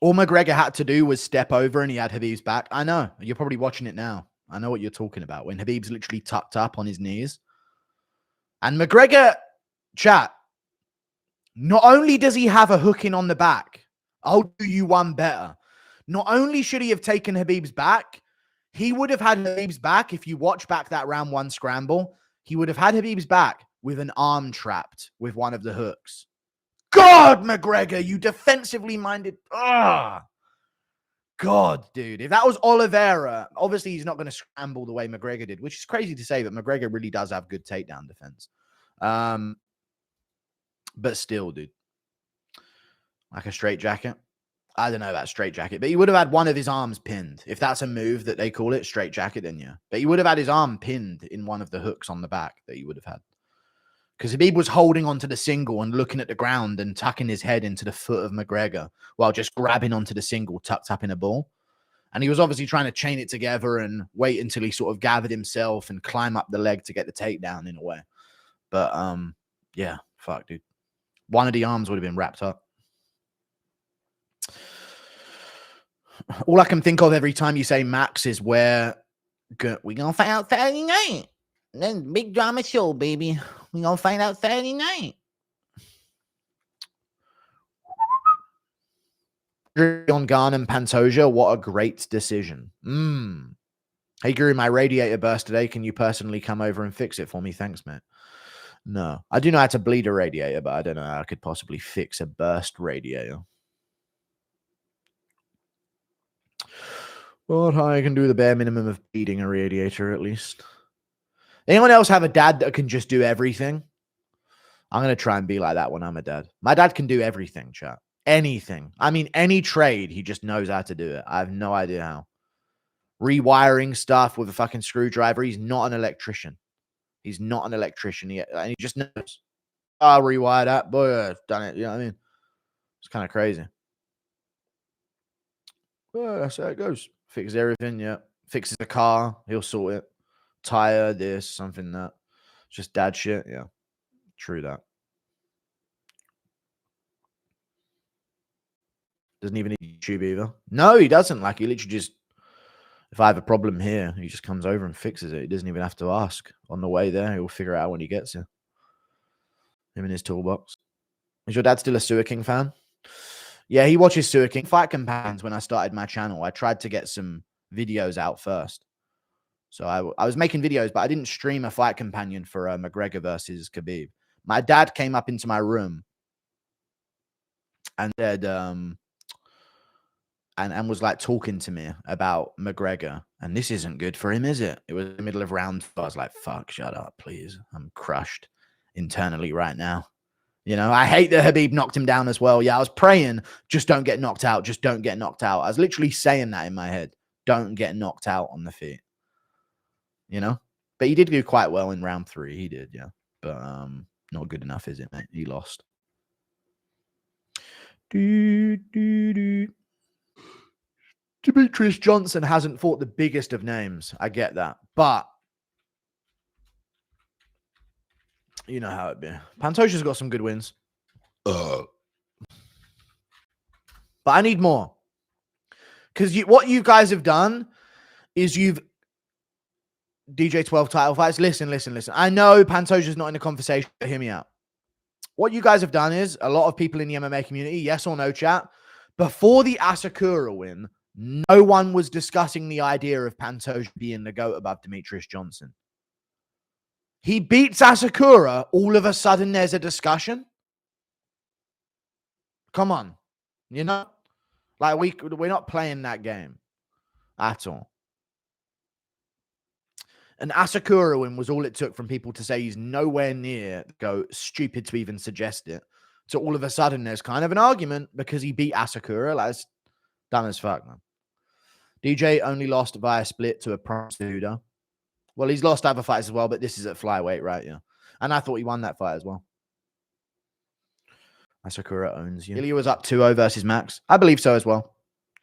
All McGregor had to do was step over and he had Khabib's back. I know. You're probably watching it now. I know what you're talking about. When Khabib's literally tucked up on his knees. And McGregor, chat, not only does he have a hook in on the back, I'll do you one better. Not only should he have taken Khabib's back, he would have had Khabib's back. If you watch back that round 1 scramble, he would have had Khabib's back with an arm trapped with one of the hooks. God, McGregor, you defensively minded. God, dude. If that was Oliveira, obviously he's not going to scramble the way McGregor did, which is crazy to say, but McGregor really does have good takedown defense. But still, dude. Like a straight jacket. I don't know about straight jacket, but he would have had one of his arms pinned. If that's a move that they call it, straight jacket, then yeah. But he would have had his arm pinned in one of the hooks on the back that he would have had. Because Khabib was holding onto the single and looking at the ground and tucking his head into the foot of McGregor while just grabbing onto the single tucked up in a ball. And he was obviously trying to chain it together and wait until he sort of gathered himself and climb up the leg to get the takedown in a way. But, yeah, fuck, dude. One of the arms would have been wrapped up. All I can think of every time you say Max is where we gonna find out Saturday night. Then big drama show, baby. We gonna find out Saturday night. On Garn and Pantoja, what a great decision. Hey, Guru, my radiator burst today. Can you personally come over and fix it for me? Thanks, mate. No, I do know how to bleed a radiator, but I don't know how I could possibly fix a burst radiator. But I can do the bare minimum of bleeding a radiator at least. Anyone else have a dad that can just do everything? I'm going to try and be like that when I'm a dad. My dad can do everything, chat. Anything. I mean, any trade, he just knows how to do it. I have no idea how. Rewiring stuff with a fucking screwdriver. He's not an electrician. He's not an electrician yet. And he just knows. I'll rewire that. Boy, I've done it. You know what I mean? It's kind of crazy. Well, that's how it goes. Fixes everything, yeah. Fixes the car, he'll sort it. Tire, this, something that. Just dad shit, yeah. True that. Doesn't even need YouTube either. No, he doesn't. Like, he literally just, if I have a problem here, he just comes over and fixes it. He doesn't even have to ask. On the way there, he'll figure it out when he gets here. Him in his toolbox. Is your dad still a Sewer King fan? Yeah, he watches Sewer King Fight Companions when I started my channel. I tried to get some videos out first. So I was making videos, but I didn't stream a Fight Companion for McGregor versus Khabib. My dad came up into my room and said, and was like talking to me about McGregor. And this isn't good for him, is it? It was the middle of round 4. I was like, fuck, shut up, please. I'm crushed internally right now. You know, I hate that Khabib knocked him down as well. Yeah, I was praying, just don't get knocked out. Just don't get knocked out. I was literally saying that in my head. Don't get knocked out on the feet. You know? But he did do quite well in round 3. He did, yeah. But not good enough, is it, mate? He lost. Demetrius Johnson hasn't fought the biggest of names. I get that. But you know how it be. Pantoja's got some good wins. But I need more. Because what you guys have done is you've DJ 12 title fights. Listen. I know Pantoja's not in the conversation, but hear me out. What you guys have done is a lot of people in the MMA community, yes or no, chat, before the Asakura win, no one was discussing the idea of Pantoja being the GOAT above Demetrius Johnson. He beats Asakura, all of a sudden there's a discussion. Come on. You know? Like, we're not playing that game at all. And Asakura win was all it took from people to say he's nowhere near GOAT, stupid to even suggest it. So all of a sudden there's kind of an argument because he beat Asakura. Like, it's dumb as fuck, man. DJ only lost via split to a prostitute. Well, he's lost other fights as well, but this is at flyweight, right? Yeah. And I thought he won that fight as well. Asakura owns you. Ilya was up 2-0 versus Max. I believe so as well.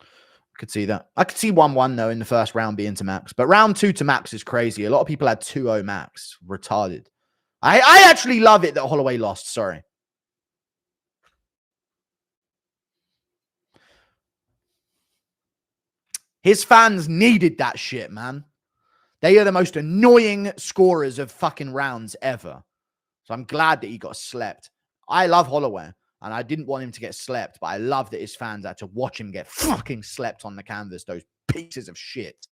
I could see that. I could see 1-1, though, in the first round being to Max. But round 2 to Max is crazy. A lot of people had 2-0 Max. Retarded. I actually love it that Holloway lost. Sorry. His fans needed that shit, man. They are the most annoying scorers of fucking rounds ever. So I'm glad that he got slept. I love Holloway, and I didn't want him to get slept, but I love that his fans had to watch him get fucking slept on the canvas, those pieces of shit.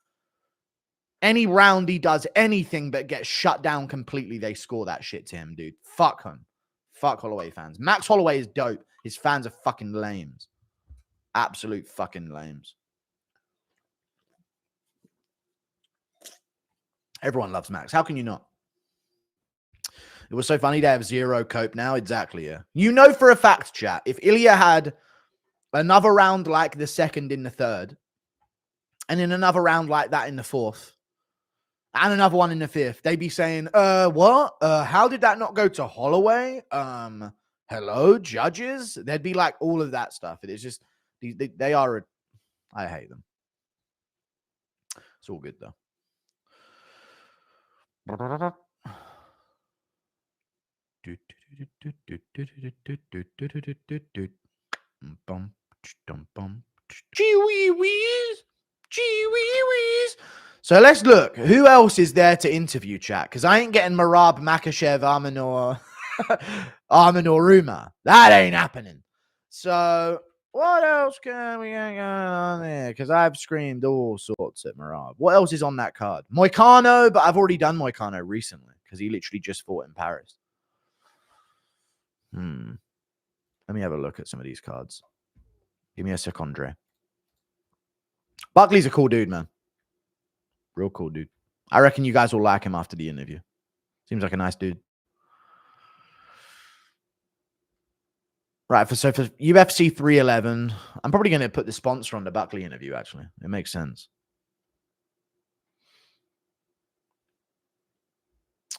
Any round he does anything but get shut down completely, they score that shit to him, dude. Fuck him. Fuck Holloway fans. Max Holloway is dope. His fans are fucking lames. Absolute fucking lames. Everyone loves Max. How can you not? It was so funny. They have zero cope now. Exactly, yeah. You know for a fact, chat, if Ilya had another round like the second in the third, and in another round like that in the fourth, and another one in the fifth, they'd be saying, what? How did that not go to Holloway? Hello, judges? They'd be like all of that stuff. It is just, they are, I hate them. It's all good, though. So let's look. Who else is there to interview, chat? Because I ain't getting Merab, Makhachev, Armin or Ruma. That ain't happening. So what else can we get on there? Because I've screamed all sorts at Merab. What else is on that card? Moicano, but I've already done Moicano recently because he literally just fought in Paris. Let me have a look at some of these cards. Give me a sec, Andre. Buckley's a cool dude, man. Real cool dude. I reckon you guys will like him after the interview. Seems like a nice dude. Right, for UFC 311, I'm probably going to put the sponsor on the Buckley interview, actually. It makes sense.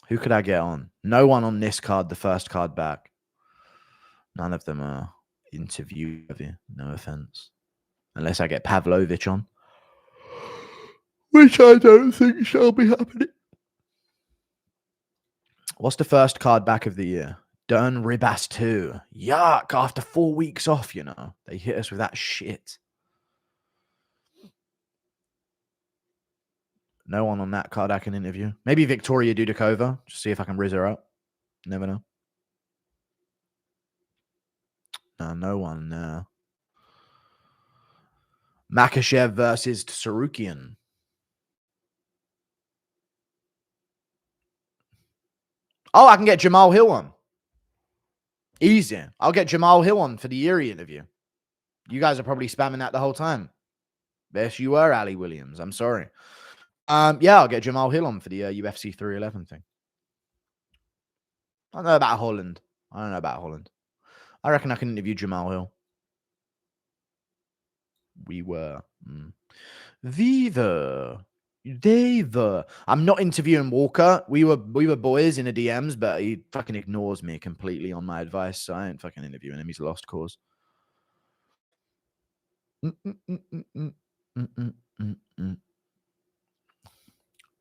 Who could I get on? No one on this card, the first card back. None of them are interviewed. No offense. Unless I get Pavlovich on. Which I don't think shall be happening. What's the first card back of the year? Dern Ribas 2. Yuck. After 4 weeks off, you know. They hit us with that shit. No one on that card I can interview. Maybe Victoria Dudikova. Just see if I can riz her up. Never know. No one now. Makhachev versus Sarukian. Oh, I can get Jamal Hill on. Easy. I'll get Jamal Hill on for the Yuri interview. You guys are probably spamming that the whole time. Yes, you were, Ali Williams. I'm sorry. Yeah, I'll get Jamal Hill on for the UFC 311 thing. I don't know about Holland. I reckon I can interview Jamal Hill. We were. Viva. Dave. I'm not interviewing Walker. We were boys in the DMs, but he fucking ignores me completely on my advice, so I ain't fucking interviewing him. He's a lost cause.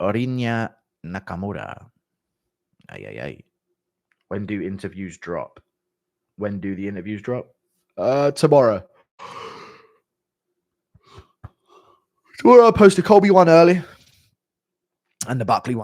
Orinya Nakamura. Ay. When do interviews drop? When do the interviews drop? Tomorrow. Tomorrow I'll post the Colby one early and the Buckley one